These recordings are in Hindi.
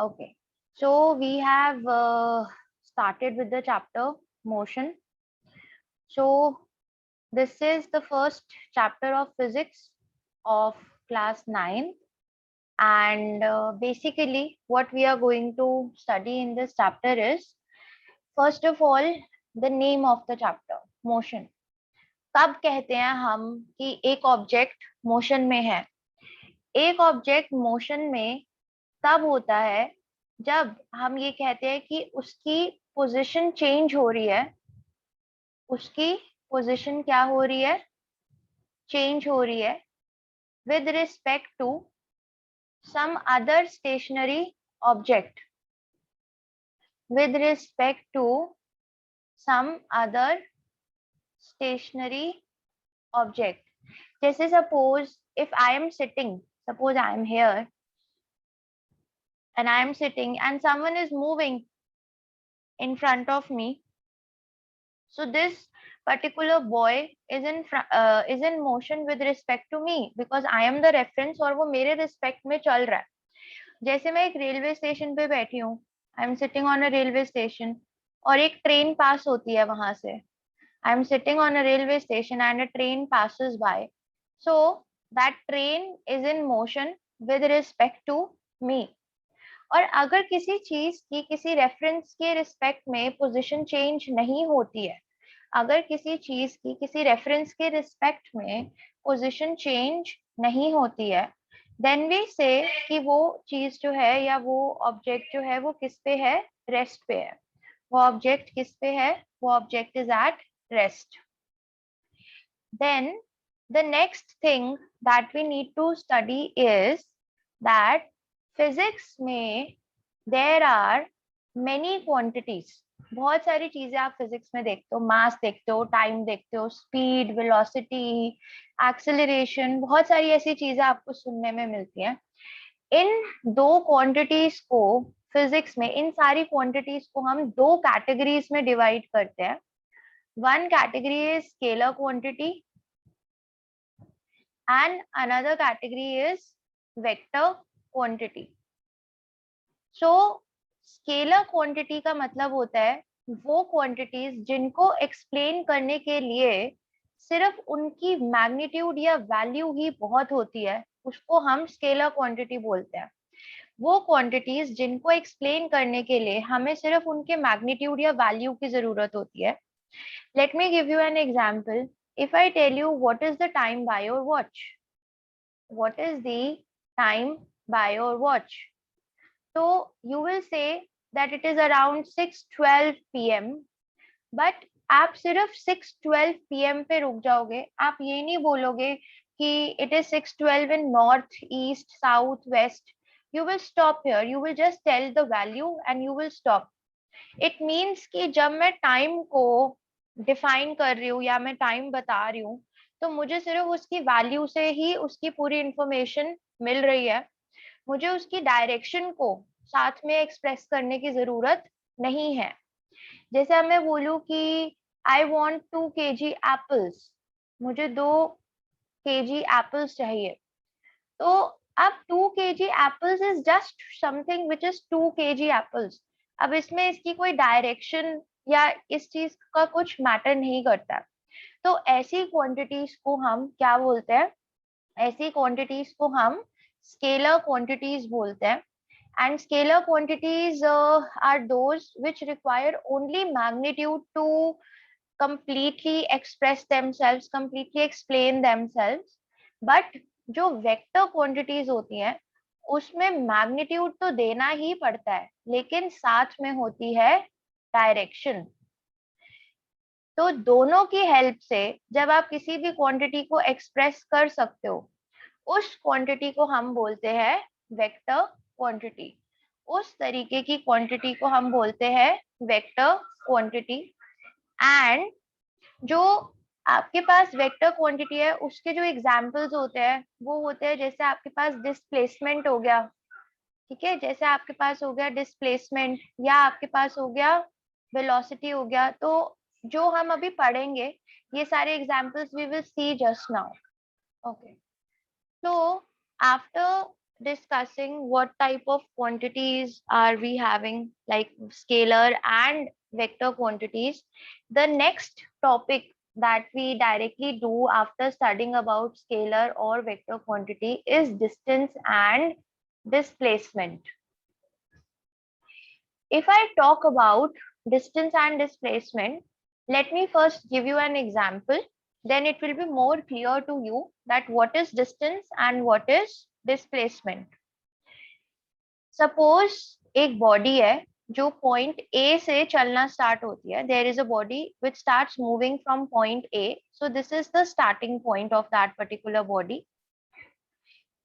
Okay, so we have started with the chapter motion. So this is the first chapter of physics of class 9, and basically what we are going to study in this chapter is, first of all, the name of the chapter, motion. कब कहते हैं हम कि एक ऑब्जेक्ट मोशन में है? एक ऑब्जेक्ट मोशन में तब होता है जब हम ये कहते हैं कि उसकी पोजीशन चेंज हो रही है, उसकी पोजीशन क्या हो रही है? चेंज हो रही है with respect to some other stationary object, with respect to some other stationary object. जैसे suppose if I am sitting, suppose I am here and I am sitting and someone is moving in front of me. So this particular boy is in motion with respect to me because I am the reference और वो मेरे respect में चल रहा है. जैसे मैं एक रेलवे स्टेशन पे बैठी हूँ, I am sitting on a railway station और एक ट्रेन पास होती है वहां से. I am sitting on a railway station and a train passes by. So that train is in motion with respect to me. और अगर किसी चीज की किसी रेफरेंस के रिस्पेक्ट में पोजीशन चेंज नहीं होती है, अगर किसी चीज की किसी रेफरेंस के रिस्पेक्ट में पोजीशन चेंज नहीं होती है, देन वी से कि वो चीज जो है या वो ऑब्जेक्ट जो है वो किस पे है? रेस्ट पे है. वो ऑब्जेक्ट किस पे है? वो object is at rest. Then the next thing that we need to study is that physics में देयर आर मेनी क्वांटिटीज. बहुत सारी चीजें आप फिजिक्स में देखते हो, मास देखते हो, टाइम देखते हो, स्पीड, वेलोसिटी, एक्सेलरेशन, बहुत सारी ऐसी चीजें आपको सुनने में मिलती हैं. इन दो क्वांटिटीज को फिजिक्स में, इन सारी क्वांटिटीज को हम दो कैटेगरीज में डिवाइड करते हैं. One category is scalar quantity and another category is vector quantity. So scalar quantity का मतलब होता है वो क्वांटिटीज जिनको एक्सप्लेन करने के लिए सिर्फ उनकी मैग्नीट्यूड या वैल्यू ही बहुत होती है, उसको हम स्केलर क्वांटिटी बोलते हैं. वो क्वांटिटीज जिनको एक्सप्लेन करने के लिए हमें सिर्फ उनके मैग्नीट्यूड या वैल्यू की जरूरत होती है. Let me give you an example. If I tell you what is the time by your watch, what is the time by your watch, तो you will say that it is around 6:12 p.m. but आप सिर्फ 6:12 p.m. पे रुक जाओगे. आप ये नहीं बोलोगे कि it is 6:12 in north, east, south, west. You will stop here. You will just tell the value and you will stop. It means कि जब मैं टाइम को डिफाइन कर रही हूँ या मैं टाइम बता रही हूँ, तो मुझे सिर्फ उसकी वैल्यू से ही उसकी पूरी इंफॉर्मेशन मिल रही है. मुझे उसकी डायरेक्शन को साथ में एक्सप्रेस करने की जरूरत नहीं है. जैसे अब मैं बोलूं कि आई वॉन्ट 2 kg एप्पल्स, मुझे 2 kg एप्पल्स चाहिए, तो अब 2 kg apples is just something which is 2 kg apples. अब इसमें इसकी कोई डायरेक्शन या इस चीज का कुछ मैटर नहीं करता. तो ऐसी क्वांटिटीज को हम क्या बोलते हैं? ऐसी क्वांटिटीज को हम स्केलर क्वांटिटीज बोलते हैं. And scalar quantities are those which require only magnitude to completely express themselves, completely explain themselves. But जो vector quantities होती हैं उसमें magnitude तो देना ही पड़ता है, लेकिन साथ में होती है direction. तो दोनों की हेल्प से जब आप किसी भी क्वांटिटी को एक्सप्रेस कर सकते हो, उस क्वांटिटी को हम बोलते हैं वेक्टर क्वांटिटी. उस तरीके की क्वांटिटी को हम बोलते हैं वेक्टर क्वांटिटी. एंड जो आपके पास वेक्टर क्वांटिटी है उसके जो एग्जांपल्स होते हैं वो होते हैं, जैसे आपके पास डिस्प्लेसमेंट हो गया, ठीक है, जैसे आपके पास हो गया डिस्प्लेसमेंट, या आपके पास हो गया वेलोसिटी हो गया. तो जो हम अभी पढ़ेंगे ये सारे examples we will see just now. Okay, so after discussing what type of quantities are we having, like scalar and vector quantities. The next topic that we directly do after studying about scalar or vector quantity is distance and displacement. If I talk about distance and displacement, let me first give you an example. Then it will be more clear to you that what is distance and what is displacement. Suppose एक बॉडी है जो पॉइंट ए से चलना स्टार्ट होती है. There is a body which starts moving from point A. So this is the starting point of that particular body.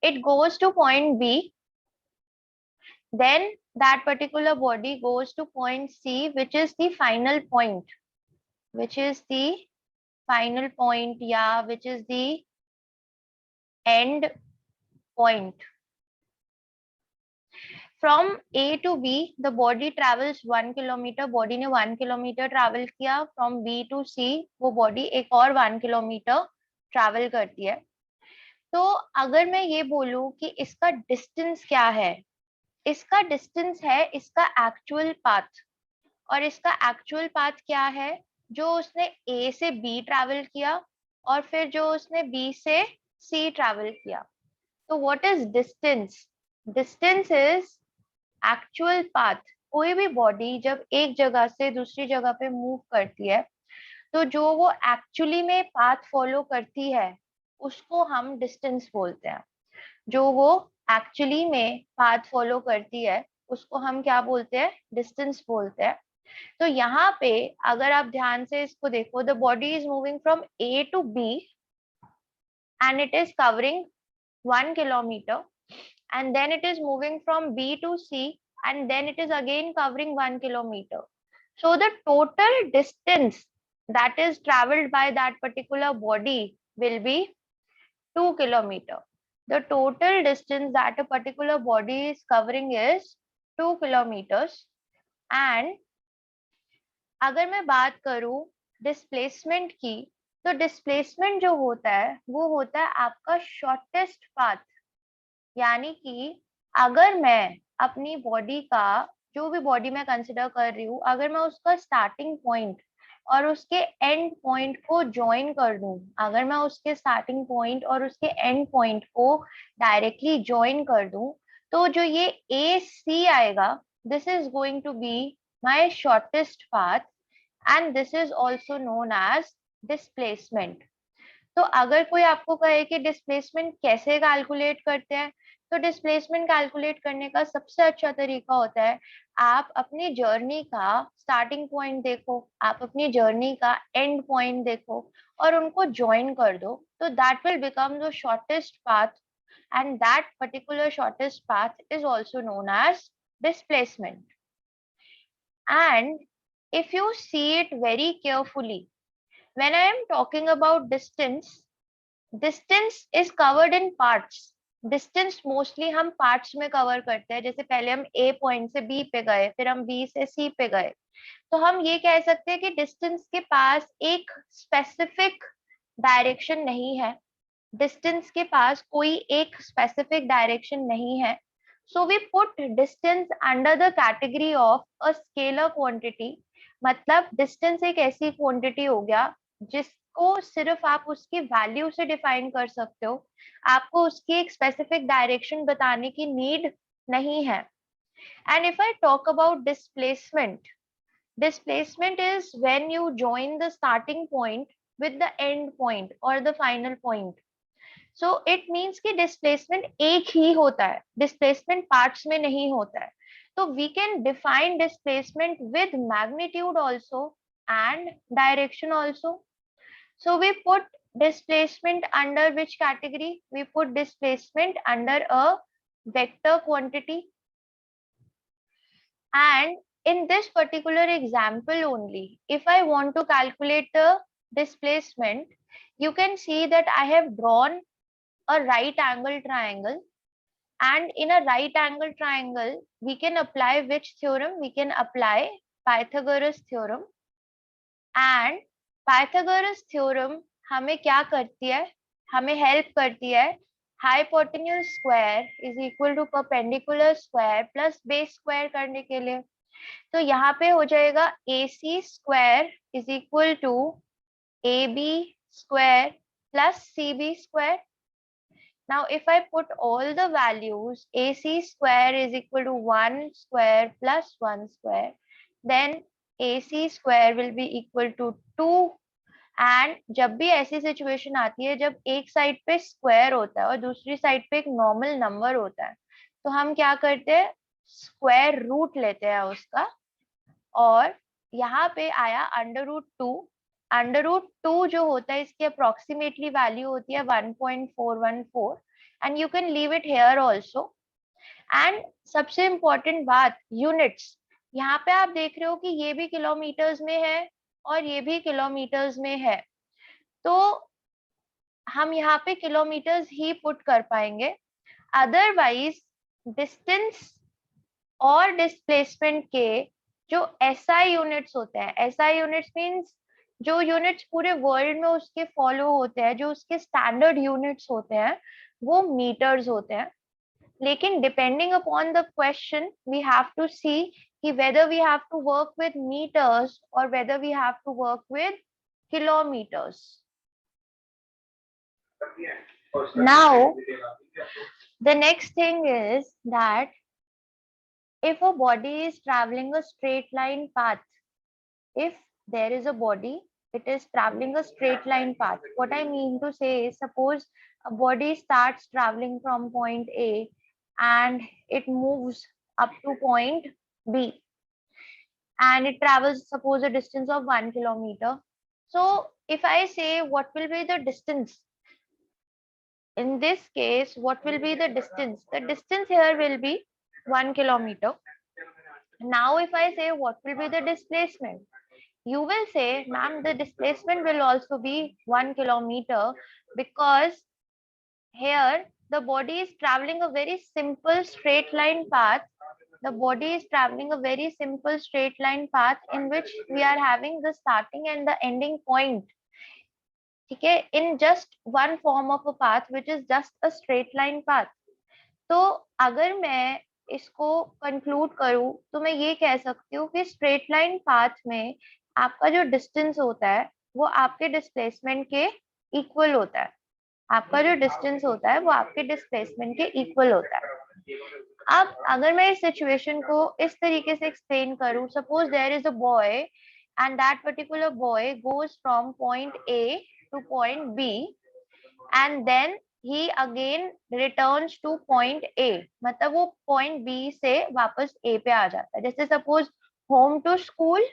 It goes to point B. Then that particular body goes to point C, which is the final point. Which is the final point, yeah, which is the end point. From A to B, the body travels 1 kilometer. Body ने 1 kilometer travel किया. From B to C, वो body एक और 1 kilometer travel करती है. तो अगर मैं ये बोलूं कि इसका distance क्या है, इसका distance है इसका actual path. और इसका actual path क्या है, जो उसने A से B travel किया और फिर जो उसने B से C travel किया. तो what is distance? Distance is actual path. कोई भी बॉडी जब एक जगह से दूसरी जगह पे मूव करती है तो जो वो एक्चुअली में पाथ फॉलो करती है उसको हम डिस्टेंस बोलते हैं. जो वो एक्चुअली में पाथ फॉलो करती है उसको हम क्या बोलते हैं, डिस्टेंस बोलते हैं. तो यहाँ पे अगर आप ध्यान से इसको देखो, the body is moving from A to B and it is covering 1 kilometer. And then it is moving from B to C, and then it is again covering 1 kilometer. So the total distance that is traveled by that particular body will be 2 kilometer. The total distance that a particular body is covering is 2 kilometers. And अगर मैं बात करूं डिस्प्लेसमेंट की, तो डिस्प्लेसमेंट जो होता है वो होता है आपका शॉर्टेस्ट पाथ. यानी कि अगर मैं अपनी बॉडी का, जो भी बॉडी मैं कंसिडर कर रही हूँ, अगर मैं उसका स्टार्टिंग पॉइंट और उसके एंड पॉइंट को ज्वाइन कर दूं, अगर मैं उसके स्टार्टिंग पॉइंट और उसके एंड पॉइंट को डायरेक्टली ज्वाइन कर दूं, तो जो ये ए सी आएगा, this is going to be my shortest path and this is also known as displacement. तो अगर कोई आपको कहे कि डिस्प्लेसमेंट कैसे कैलकुलेट करते हैं, तो डिस्प्लेसमेंट कैलकुलेट करने का सबसे अच्छा तरीका होता है, आप अपनी जर्नी का स्टार्टिंग पॉइंट देखो, आप अपनी जर्नी का एंड पॉइंट देखो और उनको ज्वाइन कर दो. तो that will become the shortest path and that particular shortest path is also known as displacement. And if you see it very carefully, when I am talking about distance, distance is covered in parts. Distance mostly हम पार्ट्स में कवर करते हैं. जैसे पहले हम ए पॉइंट से बी पे गए, फिर हम बी से सी पे गए. तो हम ये कह सकते हैं कि डिस्टेंस के पास एक स्पेसिफिक डायरेक्शन नहीं है. डिस्टेंस के पास कोई एक स्पेसिफिक डायरेक्शन नहीं है. So we put distance under the category of a scalar quantity. मतलब डिस्टेंस एक ऐसी क्वांटिटी हो गया जिसको सिर्फ आप उसकी वैल्यू से डिफाइन कर सकते हो. आपको उसकी एक स्पेसिफिक डायरेक्शन बताने की नीड नहीं है. And if I talk about displacement, displacement is when you join the starting point with the end point or the final point. So it means कि displacement एक ही होता है, displacement parts में नहीं होता है. So we can define displacement with magnitude also and direction also. So we put displacement under which category? We put displacement under a vector quantity. And in this particular example only, if I want to calculate the displacement, you can see that I have drawn a right angle triangle. And in a right angle triangle, we can apply which theorem? We can apply Pythagoras theorem. And Pythagoras theorem हमें क्या करती है? हमें हेल्प करती है hypotenuse square is equal to perpendicular square plus base square करने के लिए, तो यहाँ पे हो जाएगा AC square is equal to AB square plus CB square. Now, if I put all the values, AC square is equal to 1 square plus 1 square, then AC square will be equal to 2. And जब भी ऐसी सिचुएशन आती है जब एक साइड पे स्क्वायर होता है और दूसरी साइड पे एक नॉर्मल नंबर होता है, तो हम क्या करते हैं, स्क्वायर रूट लेते हैं उसका, और यहाँ पे आया अंडर रूट टू जो होता है इसकी अप्रोक्सीमेटली वैल्यू होती है 1.414 and you can leave it here also. And सबसे इम्पोर्टेंट बात, यूनिट्स, यहाँ पे आप देख रहे हो कि ये भी किलोमीटर्स में है और ये भी किलोमीटर्स में है, तो हम यहाँ पे किलोमीटर्स ही पुट कर पाएंगे, अदरवाइज डिस्टेंस और डिस्प्लेसमेंट के जो SI यूनिट्स होते हैं, SI यूनिट्स मींस जो यूनिट्स पूरे वर्ल्ड में उसके फॉलो होते हैं, जो उसके स्टैंडर्ड यूनिट्स होते हैं, वो मीटर्स होते हैं। लेकिन depending upon the question we have to see कि whether we have to work with meters or whether we have to work with kilometers. Now, the next thing is that if a body is traveling a straight line path, if there is a body, it is traveling a straight line path. What I mean to say is, suppose a body starts traveling from point A and it moves up to point B and it travels, suppose, a distance of 1 kilometer. So if I say what will be the distance, in this case, what will be the distance? The distance here will be 1 kilometer. Now, if I say what will be the displacement, you will say, ma'am, the displacement will also be 1 kilometer because here the body is traveling a very simple straight line path. The body is traveling a very simple straight line path in which we are having the starting and the ending point. ठीक है, in just one form of a path which is just a straight line path. तो अगर मैं इसको कंक्लूड करूं तो मैं ये कह सकती हूँ कि स्ट्रेट लाइन पाथ में आपका जो डिस्टेंस होता है वो आपके डिस्प्लेसमेंट के इक्वल होता है, आपका जो डिस्टेंस होता है वो आपके डिस्प्लेसमेंट के इक्वल होता है। अब अगर मैं इस सिचुएशन को इस तरीके से एक्सप्लेन करूं, suppose there is a boy and that particular boy goes from point A to point B and then he again returns to point A, मतलब वो point B से वापस A पे आ जाता है। जैसे suppose home to school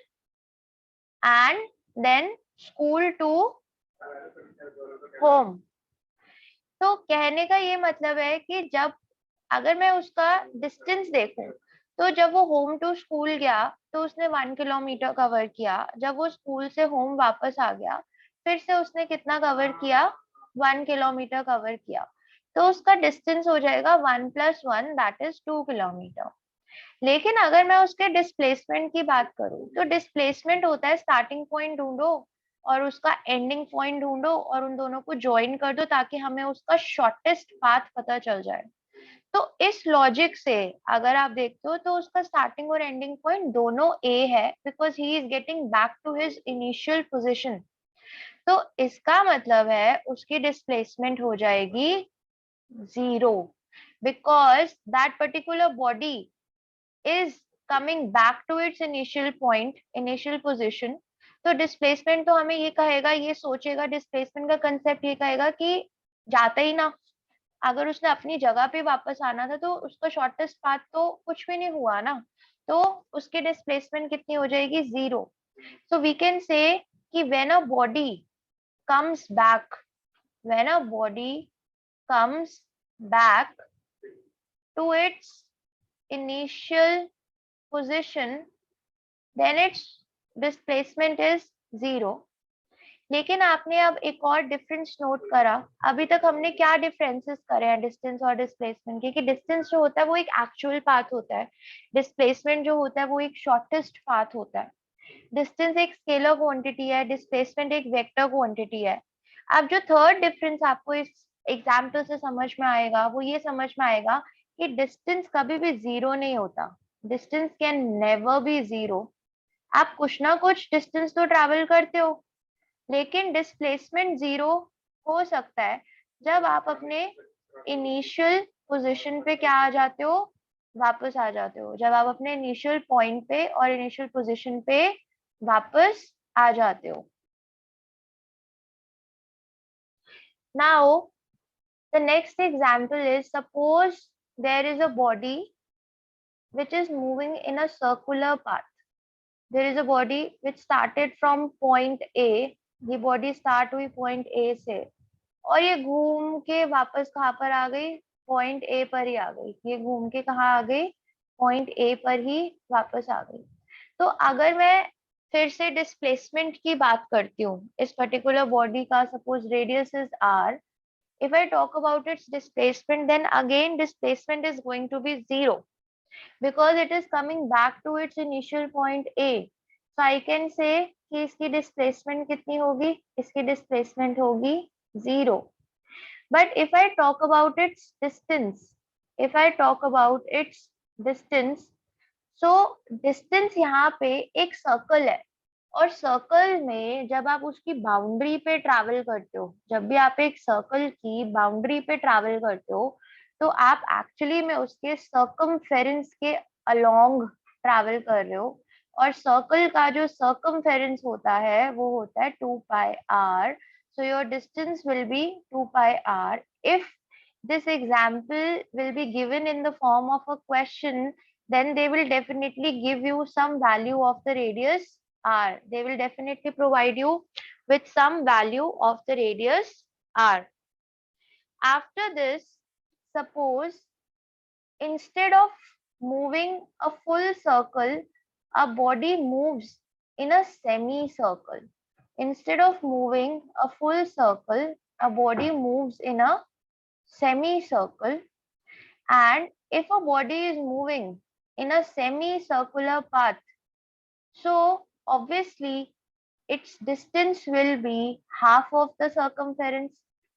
and then school to home। तो कहने का ये मतलब है कि जब अगर मैं उसका डिस्टेंस देखूं तो जब वो होम टू स्कूल गया तो उसने 1 किलोमीटर कवर किया, जब वो स्कूल से होम वापस आ गया फिर से उसने कितना कवर किया, 1 किलोमीटर कवर किया, तो उसका डिस्टेंस हो जाएगा 1 + 1 दैट इज 2 किलोमीटर। लेकिन अगर मैं उसके डिस्प्लेसमेंट की बात करूं तो डिस्प्लेसमेंट होता है स्टार्टिंग पॉइंट ढूंढो और उसका एंडिंग पॉइंट ढूंढो और उन दोनों को ज्वाइन कर दो ताकि हमें उसका शॉर्टेस्ट पाथ पता चल जाए। तो इस लॉजिक से अगर आप देखते हो तो उसका स्टार्टिंग और एंडिंग पॉइंट दोनों A है because he is getting back to his initial position. तो इसका मतलब है उसकी डिस्प्लेसमेंट हो जाएगी 0 because that particular body is coming back to its initial point, initial position. तो डिस्प्लेसमेंट तो हमें ये कहेगा, ये सोचेगा, डिस्प्लेसमेंट का कंसेप्ट ये कहेगा कि जाता ही ना, अगर उसने अपनी जगह पे वापस आना था तो उसका शॉर्टेस्ट पाथ तो कुछ भी नहीं हुआ ना, तो उसकी डिस्प्लेसमेंट कितनी हो जाएगी, 0। सो वी कैन से कि when a body comes back, when a body comes back to its initial position then its displacement is 0। लेकिन आपने अब एक और डिफरेंस नोट करा, अभी तक हमने क्या डिफरेंसेस करे हैं डिस्टेंस और डिस्प्लेसमेंट के, कि डिस्टेंस जो होता है वो एक एक्चुअल पाथ होता है, डिस्प्लेसमेंट जो होता है वो एक शॉर्टेस्ट पाथ होता है। डिस्टेंस एक स्केलर क्वांटिटी है, डिस्प्लेसमेंट एक वेक्टर क्वांटिटी है। अब जो थर्ड डिफरेंस आपको इस एग्जाम्पल से समझ में आएगा वो ये समझ में आएगा कि डिस्टेंस कभी भी जीरो नहीं होता, distance can never be zero. आप कुछ ना कुछ डिस्टेंस तो ट्रैवल करते हो, लेकिन डिस्प्लेसमेंट जीरो हो सकता है जब आप अपने इनिशियल पोजीशन पे क्या आ जाते हो, वापस आ जाते हो, जब आप अपने इनिशियल पॉइंट पे और इनिशियल पोजीशन पे वापस आ जाते हो। Now the next example is, suppose there is a body which is moving in a circular path. There is a body which started from point A, ये body start हुई point A से और ये घूम के वापस कहाँ पर आ गई, point A पर ही आ गई, ये घूम के कहाँ आ गई, point A पर ही वापस आ गई। तो अगर मैं फिर से डिस्प्लेसमेंट की बात करती हूँ इस पर्टिकुलर बॉडी का, suppose radius is r, if I talk about its displacement, then again displacement is going to be zero because it is coming back to its initial point A. So I can say कि इसकी displacement कितनी होगी, इसकी displacement होगी zero. But if I talk about its distance, if I talk about its distance, so distance यहाँ पे एक circle है और सर्कल में जब आप उसकी बाउंड्री पे ट्रैवल करते हो, जब भी आप एक सर्कल की बाउंड्री पे ट्रैवल करते हो तो आप एक्चुअली में उसके सर्कमफेरेंस के अलोंग ट्रैवल कर रहे हो। और सर्कल का जो सर्कमफेरेंस होता है वो होता है 2πr, so your distance will be 2πr. If this example will be given in the form of a question, then they will definitely give you some value of the radius r. They will definitely provide you with some value of the radius r. After this, suppose instead of moving a full circle, a body moves in a semicircle. Instead of moving a full circle, a body moves in a semicircle. And if a body is moving in a semicircular path, so obviously its distance will be half of the circumference,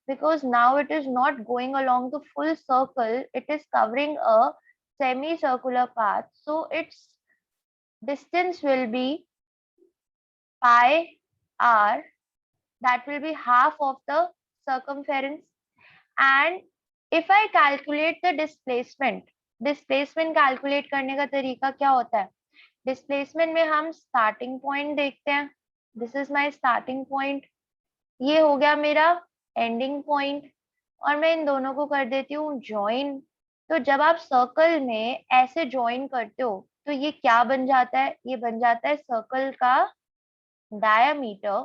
because now it is not going along the full circle, it is covering a semicircular path. So its distance will be pi r, that will be half of the circumference. And if I calculate the displacement, displacement calculate करने का तरीका क्या होता है, डिस्प्लेसमेंट में हम स्टार्टिंग पॉइंट देखते हैं, this is my starting point, ये हो गया मेरा एंडिंग पॉइंट, और मैं इन दोनों को कर देती हूँ ज्वाइन। तो जब आप सर्कल में ऐसे ज्वाइन करते हो तो ये क्या बन जाता है, ये बन जाता है सर्कल का डायामीटर।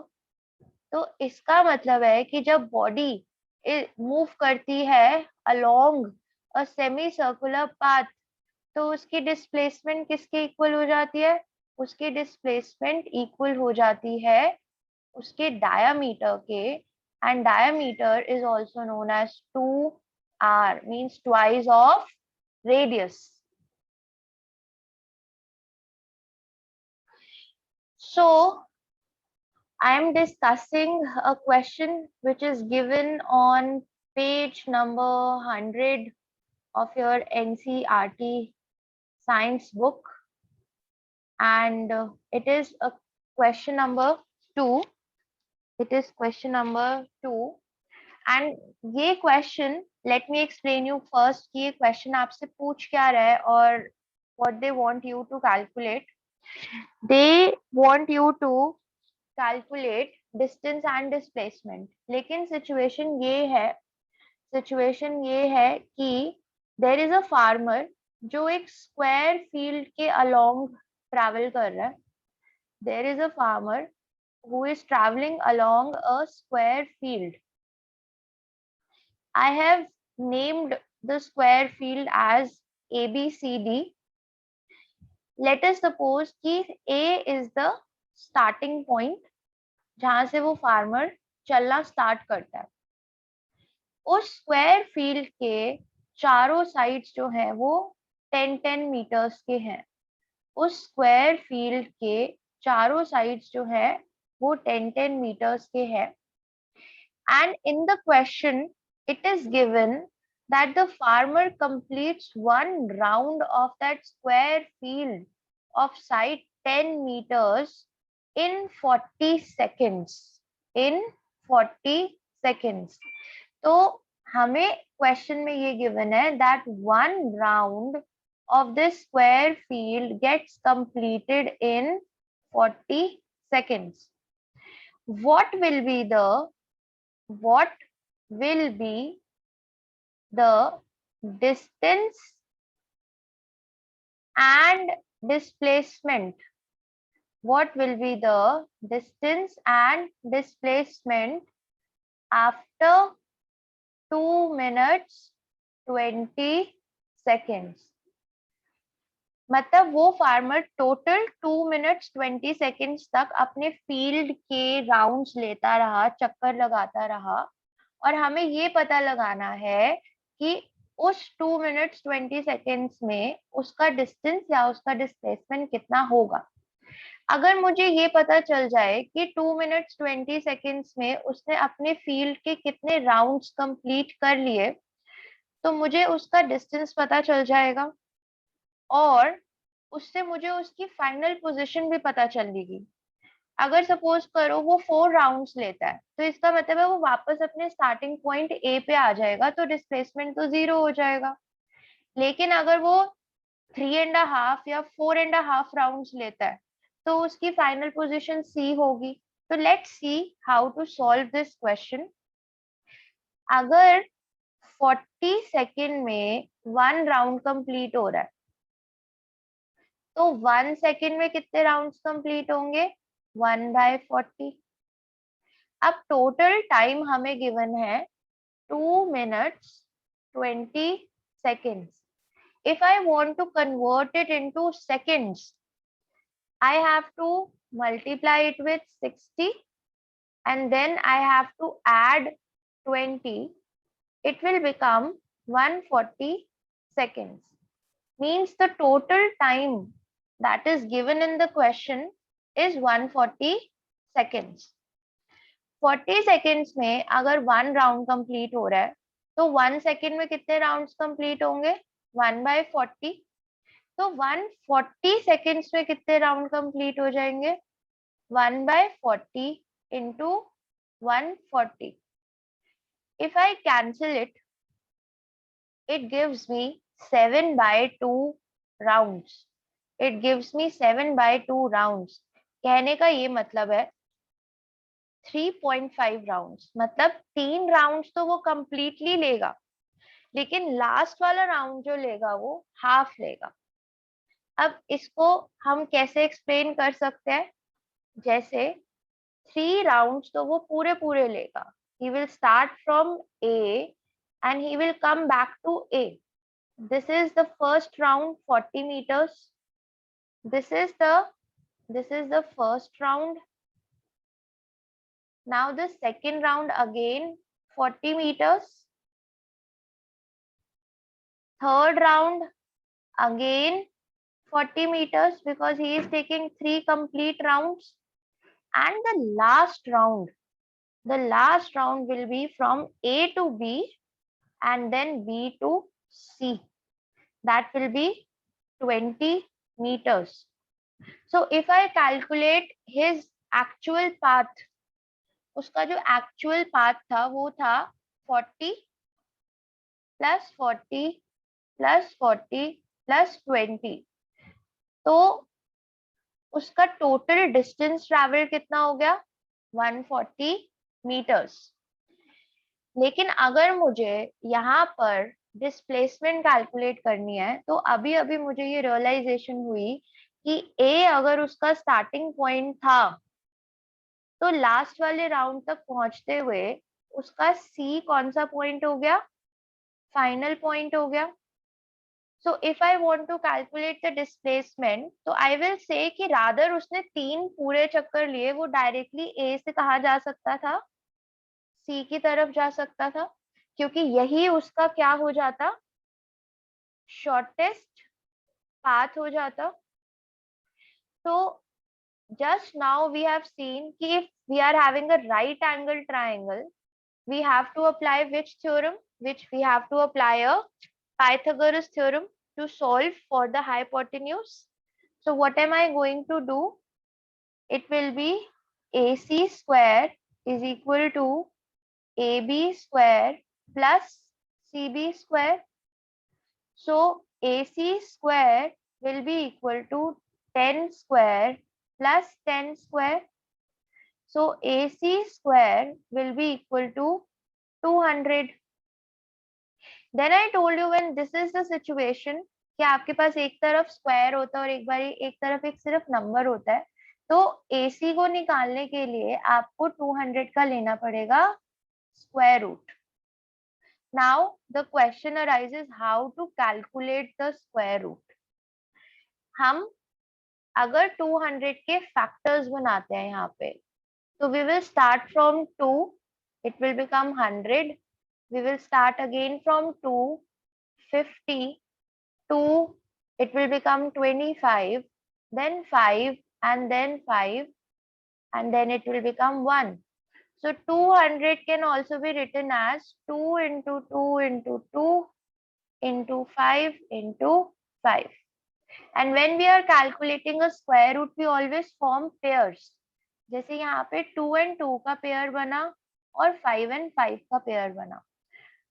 तो इसका मतलब है कि जब बॉडी मूव करती है along a semi circular path, तो उसकी डिस्प्लेसमेंट किसके इक्वल हो जाती है, उसकी डिस्प्लेसमेंट इक्वल हो जाती है उसके डायामीटर के। And diameter is also known as 2r, means twice of radius. So I am discussing a question which is given on page number 100 of your NCERT science book, and it is a question number 2. It is question number 2, and ये question, let me explain you first कि ये question आपसे पूछ क्या रहा है और what they want you to calculate. They want you to calculate distance and displacement, लेकिन सिचुएशन ये है कि देयर इज अ फार्मर जो एक स्क्वायर फील्ड के अलोंग ट्रैवल कर रहा है, there is a farmer who is travelling along a square field. I have named the square field as ABCD. Let us suppose कि A is the starting point जहां से वो फार्मर चलना स्टार्ट करता है। उस स्क्वायर फील्ड के चारों साइड्स जो हैं वो 10-10 मीटर्स के हैं। उस स्क्वायर फील्ड के चारों साइड्स जो है वो 10-10 मीटर्स के हैं। And in the question it is given that the farmer completes one round of that square field of side 10 meters in 40 seconds. In 40 seconds. तो हमें क्वेश्चन में ये गिवन है that one round of this square field gets completed in 40 seconds. What will be the distance and displacement? What will be the distance and displacement after 2 minutes 20 seconds? मतलब वो फार्मर टोटल 2 मिनट्स 20 सेकेंड्स तक अपने फील्ड के राउंड्स लेता रहा, चक्कर लगाता रहा, और हमें ये पता लगाना है कि उस 2 मिनट्स 20 सेकेंड्स में उसका डिस्टेंस या उसका डिस्प्लेसमेंट कितना होगा। अगर मुझे ये पता चल जाए कि 2 मिनट्स 20 सेकेंड्स में उसने अपने फील्ड के कितने राउंड्स कंप्लीट कर लिए, तो मुझे उसका डिस्टेंस पता चल जाएगा और उससे मुझे उसकी फाइनल पोजीशन भी पता चलेगी। अगर सपोज करो वो 4 राउंड्स लेता है, तो इसका मतलब है वो वापस अपने स्टार्टिंग पॉइंट ए पे आ जाएगा, तो डिस्प्लेसमेंट तो 0 हो जाएगा। लेकिन अगर वो 3.5 या 4.5 राउंड्स लेता है, तो उसकी फाइनल पोजीशन सी होगी। तो let's see how to solve this question. अगर 40 सेकेंड में 1 राउंड कंप्लीट हो रहा है, तो 1 सेकेंड में कितने राउंड्स कंप्लीट होंगे? 1/40। अब टोटल टाइम हमें गिवन है 2 minutes 20 seconds. If I want to convert it into seconds, I have to multiply it with 60 and then I have to add 20. It will become 140 seconds. Means the total time that is given in the question is 140 seconds. 40 seconds में अगर 1 राउंड कंप्लीट हो रहा है, तो 1 सेकेंड में कितने राउंड्स कंप्लीट होंगे? 1/40। तो 140 सेकेंड्स में कितने राउंड कंप्लीट हो जाएंगे? 1/40 into 140. If I cancel it, it gives me 7/2 rounds. It gives me 7/2 rounds. कहने का ये मतलब है 3.5 राउंड्स, मतलब 3 राउंड्स तो वो कंप्लीटली लेगा, लेकिन लास्ट वाला राउंड जो लेगा वो हाफ लेगा। अब इसको हम कैसे एक्सप्लेन कर सकते हैं? जैसे 3 राउंड्स तो वो पूरे पूरे लेगा। He will start from A and he will come back to A. This is the first round 40 meters. This is the first round. Now the second round again 40 meters. Third round again 40 meters because he is taking 3 complete rounds. And the last round will be from A to B and then B to C. That will be 20 meters. So if I calculate his actual path, उसका जो actual path था वो था 40 plus 40 plus 40 plus 20. तो उसका टोटल डिस्टेंस ट्रैवल कितना हो गया? 140 मीटर्स। लेकिन अगर मुझे यहाँ पर डिस्प्लेसमेंट कैलकुलेट करनी है, तो अभी अभी मुझे ये रियलाइजेशन हुई कि ए अगर उसका स्टार्टिंग पॉइंट था, तो लास्ट वाले राउंड तक पहुंचते हुए उसका सी कौन सा पॉइंट हो गया? फाइनल पॉइंट हो गया। So if I want to calculate the displacement, तो I will say कि rather उसने 3 पूरे चक्कर लिए, वो डायरेक्टली A से कहा जा सकता था? C की तरफ जा सकता था, क्योंकि यही उसका क्या हो जाता? शॉर्टेस्ट पाथ हो जाता। तो just now we have seen कि if we are having a right angle triangle, we have to apply which theorem? We have to apply a Pythagoras theorem to solve for the hypotenuse. So what am I going to do? It will be AC square is equal to AB square plus CB square. So AC square will be equal to 10 square plus 10 square. So AC square will be equal to 200. Then I told you when this is the situation कि आपके पास एक तरफ स्क्वायर होता है और एक तरफ एक सिर्फ नंबर होता है, तो AC को निकालने के लिए आपको 200 का लेना पड़ेगा square root. Now the question arises how to calculate the square root. हम अगर 200 के फैक्टर्स बनाते हैं यहाँ पे, तो we will start from 2, it will become 100. We will start again from 2, 50, 2, it will become 25, then 5, and then 5, and then it will become 1. So 200 can also be written as 2 into 2 into 2 into 5 into 5. And when we are calculating a square root, we always form pairs. जैसे यहाँ पे 2 and 2 का पेयर बना और 5 and 5 का पेयर बना,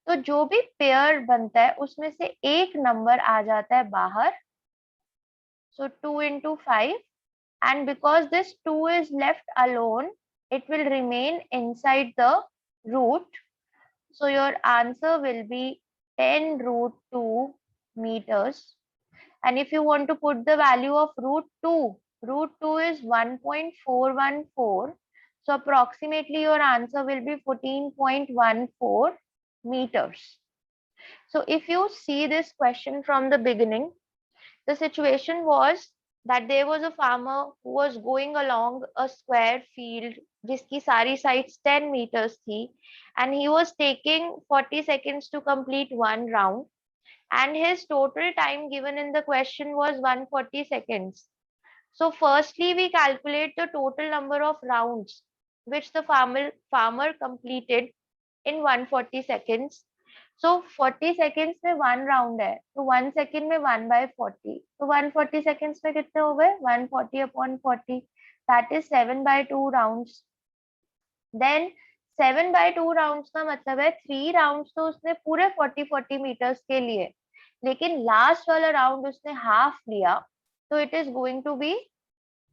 तो जो भी पेयर बनता है उसमें से एक नंबर आ जाता है बाहर. So 2 into 5, and because this 2 is left alone, it will remain inside the root. So your answer will be 10 root 2 meters. And if you want to put the value of root 2 is 1.414. So approximately your answer will be 14.14 meters. So if you see this question from the beginning, the situation was that there was a farmer who was going along a square field जिसकी सारी sides 10 meters थी, and he was taking 40 seconds to complete one round, and his total time given in the question was 140 seconds. So firstly we calculate the total number of rounds which the farmer completed in 140 seconds. So 40 seconds में one round है, तो 1 second में 1/40, तो 140 seconds में कितने हो गए? 140 upon 40, that is 7/2 rounds. Then 7/2 rounds का मतलब है 3 rounds तो उसने पूरे 40 meters के लिए, लेकिन लास्ट वाला राउंड उसने हाफ लिया, तो it is going to be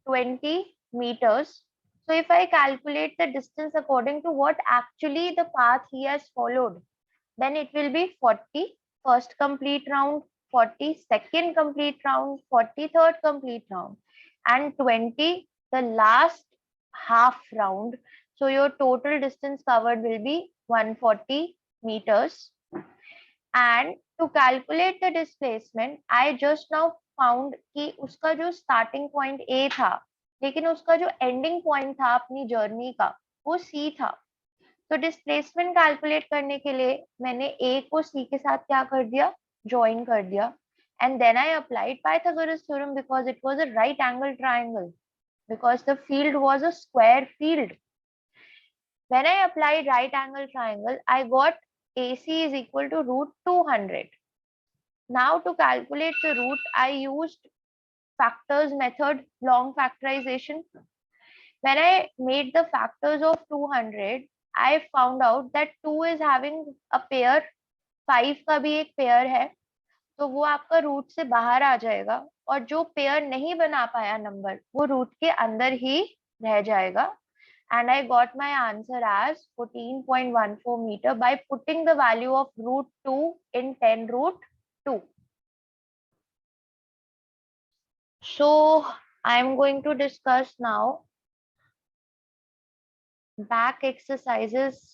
20 meters. So if I calculate the distance according to what actually the path he has followed, then it will be 40 first complete round, 40 second complete round, 43rd complete round, and 20 the last half round. So your total distance covered will be 140 meters. And to calculate the displacement, I just now found कि उसका जो starting point A था, लेकिन उसका जो ending point था अपनी जर्नी का वो C था. तो डिस्प्लेसमेंट कैलकुलेट करने के लिए मैंने A को C के साथ क्या कर दिया? ज्वाइन कर दिया. And then I applied Pythagoras theorem because it was a right angle triangle, because the field was a square field. When I applied right angle triangle, I got AC is equal to root 200. Now to calculate the root, I used factors method, long factorization. When I made the factors of 200, I found out that 2 is having a pair, 5 का भी एक पेयर है, तो वो आपका रूट से बाहर आ जाएगा, और जो पेयर नहीं बना पाया नंबर वो रूट के अंदर ही रह जाएगा. And I got my answer as 14.14 meter by putting the value of root 2 in 10 root 2. So I am going to discuss now back exercise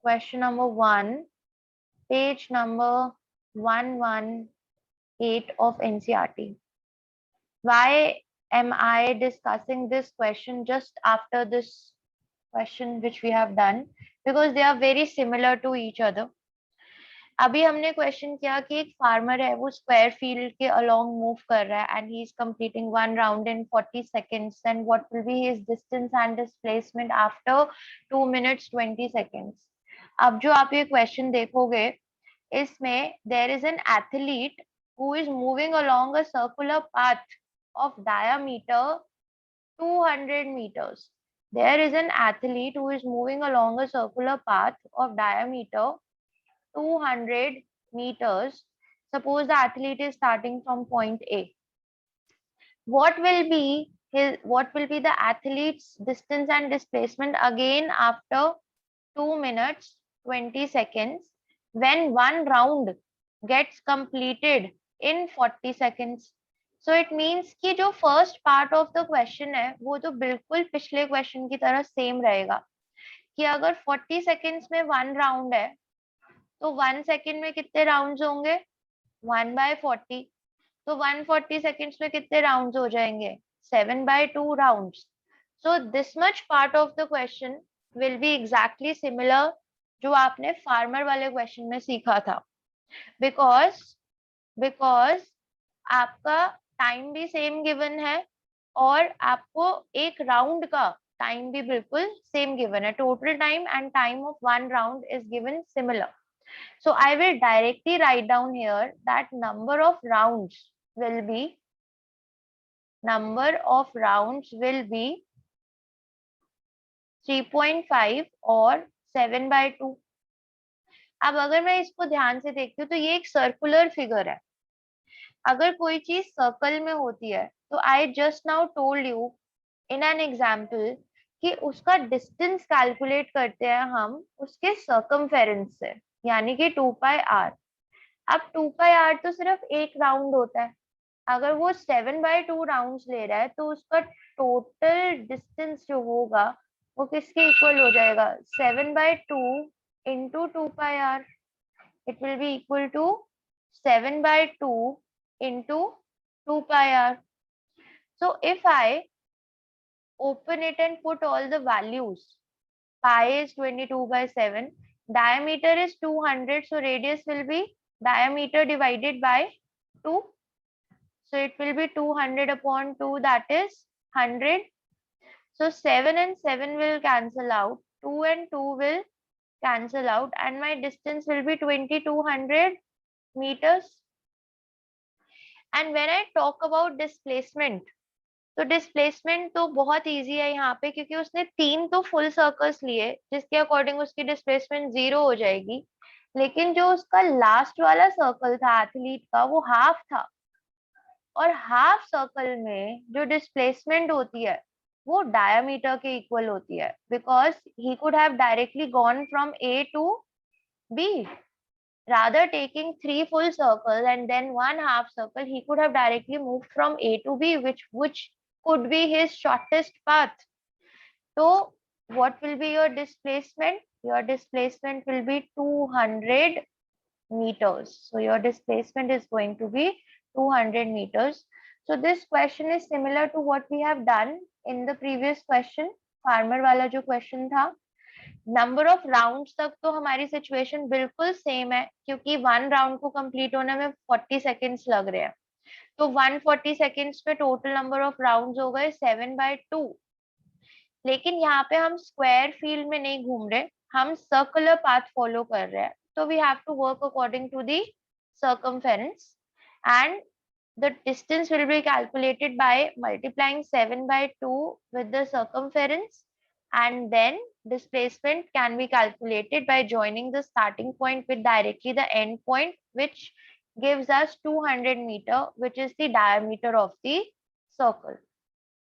question number 1, page number 118 of NCERT. Why am I discussing this question just after this question which we have done? Because they are very similar to each other. अभी हमने क्वेश्चन किया कि एक फार्मर है, वो स्क्वायर फील्ड के अलोंग मूव कर रहा है and he is completing one round in 40 seconds, and what will be his distance and displacement after 2 minutes 20 seconds. अब जो आप ये क्वेश्चन देखोगे, इसमें there is an athlete who is moving along a circular path of diameter 200 meters. There is an athlete who is moving along a circular path of diameter 200 meters. Suppose the athlete is starting from point A. What will be the athlete's distance and displacement again after 2 minutes 20 seconds when one round gets completed in 40 seconds? So it means कि जो first part of the question है वो तो बिल्कुल पिछले question की तरह same रहेगा कि अगर 40 seconds में one round है तो 1 second में कितने rounds होंगे 1/40, तो 140 seconds में कितने rounds हो जाएंगे 7/2 rounds. So this much part of the question will be exactly similar जो आपने farmer वाले question में सीखा था, because आपका टाइम भी सेम गिवन है और आपको एक राउंड का टाइम भी बिल्कुल सेम गिवन है. Total time and time of one round is given similar. So I will directly write down here that number of rounds will be 3.5 और 7/2. अब अगर मैं इसको ध्यान से देखती हूँ तो ये एक सर्कुलर फिगर है. अगर कोई चीज सर्कल में होती है तो I just now told you in an example कि उसका डिस्टेंस कैलकुलेट करते हैं हम उसके सर्कमफेरेंस से, यानी कि 2πr. अब 2πr तो सिर्फ एक राउंड होता है. अगर वो 7/2 राउंड्स ले रहा है तो उसका टोटल डिस्टेंस जो होगा वो किसके इक्वल हो जाएगा 7/2 into 2πr. It will be equal to 7/2 into 2πr. So if I open it and put all the values, pi is 22/7, diameter is 200, so radius will be diameter divided by 2. So it will be 200 upon 2, that is 100. So 7 and 7 will cancel out, 2 and 2 will cancel out, and my distance will be 2200 meters. And when I talk about displacement, तो डिस्प्लेसमेंट तो बहुत इजी है यहाँ पे, क्योंकि उसने 3 तो फुल सर्कल्स लिए जिसके अकॉर्डिंग उसकी डिस्प्लेसमेंट 0 हो जाएगी. लेकिन जो उसका लास्ट वाला सर्कल था एथलीट का वो हाफ था, और हाफ सर्कल में जो डिस्प्लेसमेंट होती है वो डायमीटर के इक्वल होती है, because he could have directly gone from A to B. Rather taking 3 full circles and then 1 half circle, he could have directly moved from A to B, which could be his shortest path. So what will be your displacement? Your displacement will be 200 meters. So your displacement is going to be 200 meters. So this question is similar to what we have done in the previous question. Farmer वाला जो question था, नंबर ऑफ राउंड्स तक तो हमारी सिचुएशन बिल्कुल सेम है, क्योंकि 1 राउंड को कंप्लीट होने में 40 सेकेंड्स लग रहे हैं. तो 140 सेकेंड्स में टोटल नंबर ऑफ राउंड्स हो गए 7/2. लेकिन यहाँ पे हम स्क्वायर फील्ड में नहीं घूम रहे, हम सर्कुलर पाथ फॉलो कर रहे हैं. तो we have to work according to the circumference, and the distance will be calculated by multiplying 7/2 with the circumference, and then displacement can be calculated by joining the starting point with directly the end point, which gives us 200 meter, which is the diameter of the circle.